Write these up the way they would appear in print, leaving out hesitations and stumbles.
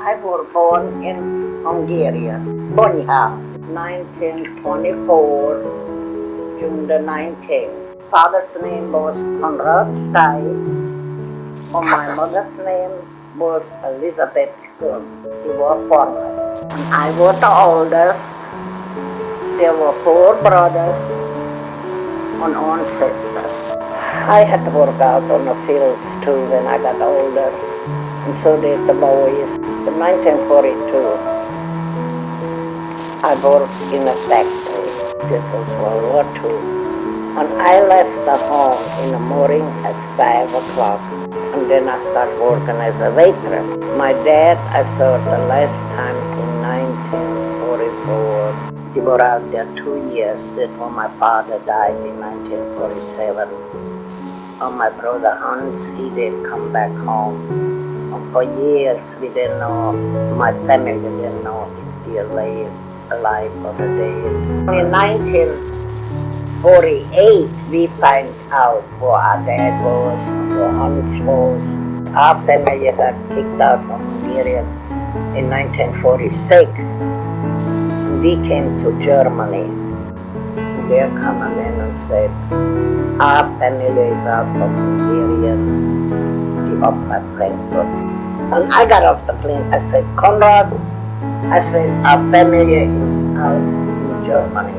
I was born in Hungary, Bonyha, 1924, June the 19th. Father's name was Konrad Stein, and my mother's name was Elizabeth Kuhn. He was farmer. And I was the oldest. There were 4 brothers and 1 sister. I had to work out on the fields too when I got older, and so did the boys. In 1942, I worked in a factory. This was World War II. And I left the home in the morning at 5 o'clock, and then I started working as a waitress. My dad, I saw the last time in 1944. He was out there 2 years before my father died in 1947. And my brother Hans, he did come back home. And for years we didn't know, my family didn't know if he was alive or dead. In 1948, we find out who our dad was, who Hans was. Our family got kicked out from Hungary in 1946. We came to Germany. They're coming in and said, our family is out from Hungary, give up at Frankfurt. And I got off the plane, I said, Konrad, I said, our family is out in Germany.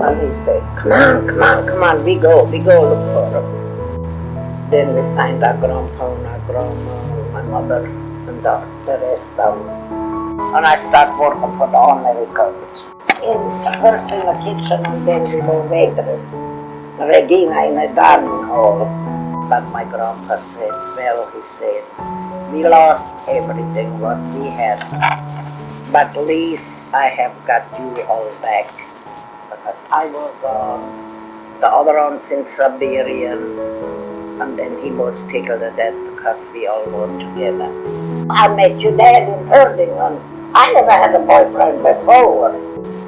And he said, come on, we go look for them. Then we find our grandpa and our grandma, my mother, and the rest of them. And I start working for the Americans. First in the kitchen, and then we were waitress. Regina in a dining hall. But my grandpa said, well, he said, we lost everything what we had. But at least I have got you all back. Because I was the other ones in Siberia, and then he was tickled to death because we all worked together. I met your dad in Ferdinand. I never had a boyfriend before.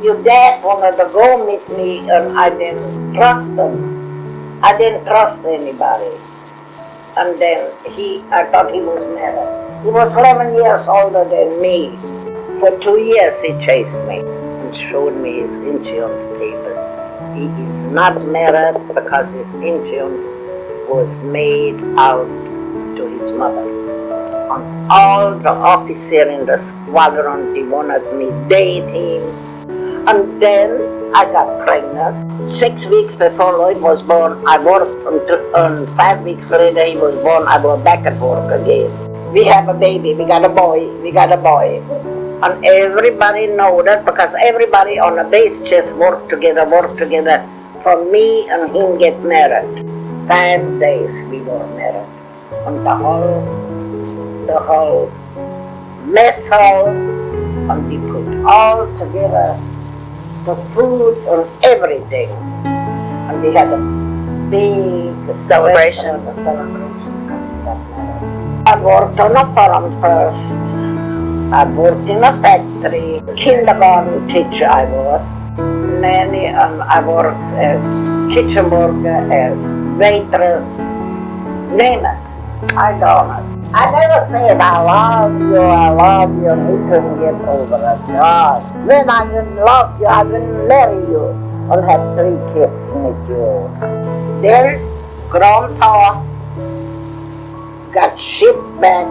Your dad wanted to go meet me, and I didn't trust him. I didn't trust anybody. And then I thought he was married. He was 11 years older than me. For 2 years he chased me and showed me his insurance papers. He is not married because his insurance was made out to his mother. And all the officers in the squadron, they wanted me to date him. And then I got pregnant. 6 weeks before Lloyd was born, I worked and 5 weeks later he was born, I was back at work again. We have a baby, we got a boy. And everybody know that because everybody on the base just work together for me and him get married. 5 days we were married. And the whole mess hall, and we put all together the food and everything. And we had a big celebration. I worked on a farm first. I worked in a factory. Kindergarten teacher I was. Nanny, and I worked as kitchen worker, as waitress. Name it. I done it. I never said I love you, and he couldn't get over it. God. When I didn't love you, I didn't marry you or have 3 kids with you. Then Grandpa got shipped back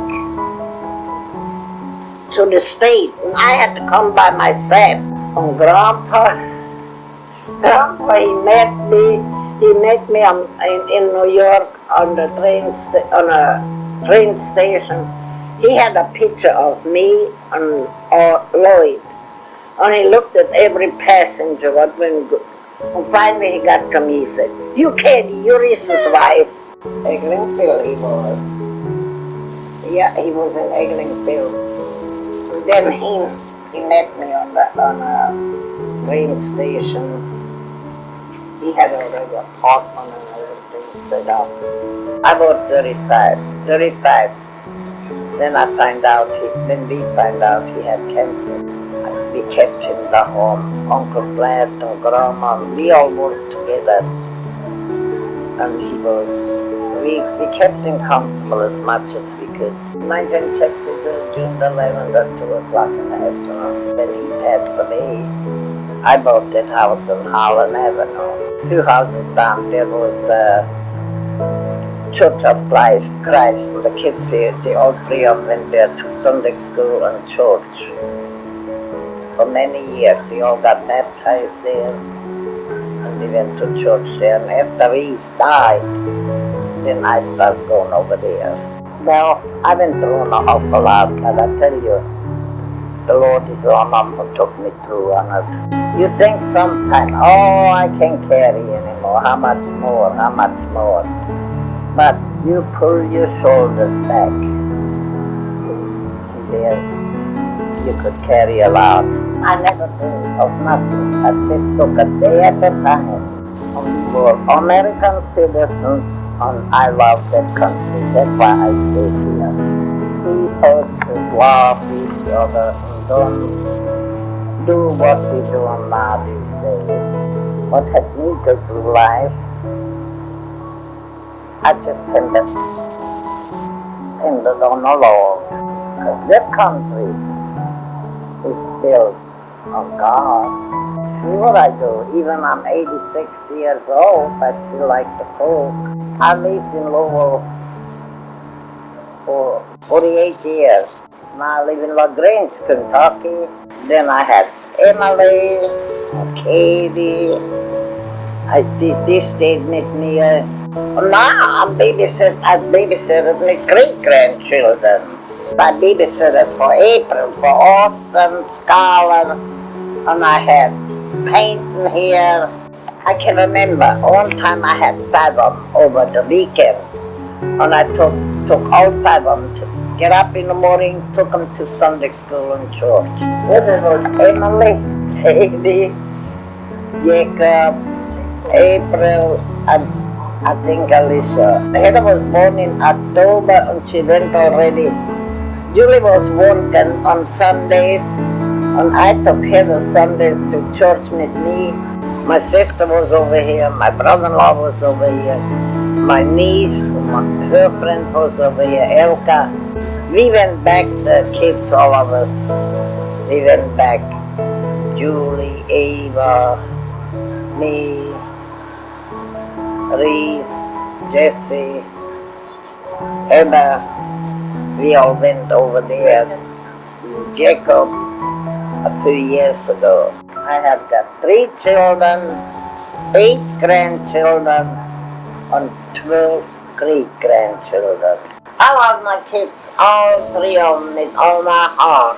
to the States, and I had to come by myself. And Grandpa, he met me in New York on the train station. He had a picture of me and Lloyd, and he looked at every passenger what went good. And finally he got to me, he said, you Katie, you're his wife. Eglinville he was. Yeah, he was in Eglinville. And then he met me on a train station. He had already a apartment and everything set up. I was 35. Then we find out he had cancer. We kept him in the home. Uncle Brad and Grandma, we all worked together. And we kept him comfortable as much as we because 1962, June the 11th at 2 o'clock in the afternoon, when he passed away, I bought that house on Holland Avenue. 2 houses down there was the Church of Christ, and the kids here, they all three of them went there to Sunday school and church. For many years, they all got baptized there, and they went to church there. And after he died, then I started going over there. Well, I've been through an awful lot, but I tell you, the Lord is the one who took me through on it. You think sometimes, oh, I can't carry anymore, how much more, how much more. But you pull your shoulders back, and there you could carry a lot. I never dreamed of nothing. I just took a day at a time. And we were American citizens, and I love that country. That's why I stay here. People should love each other and don't do what we do now these days. What has me go through life, I just depended on the Lord. Because this country is built on God. Sure I do. Even I'm 86 years old, I still like to cook. I lived in Louisville for 48 years. Now I live in LaGrange, Kentucky. Then I had Emily, Katie. They stayed with me. Now I babysitted my great-grandchildren. I babysitted for April, for Austin, Scarlett, and I had painting here. I can remember one time I had 5 of them over the weekend, and I took all 5 of them to get up in the morning, took them to Sunday school and church. Well, it was Emily, Katie, Jacob, April, and I think Alicia. Heather was born in October and she went already. Julie was born on Sundays, and I took Heather Sundays to church with me. My sister was over here, my brother-in-law was over here, my niece, her friend was over here, Elka. We went back, the kids, all of us. We went back, Julie, Ava, me, Reese, Jesse, Emma, we all went over there. Jacob, a few years ago. I have got 3 children, 8 grandchildren, and 12 great-grandchildren. I love my kids, all 3 of them, with all my heart.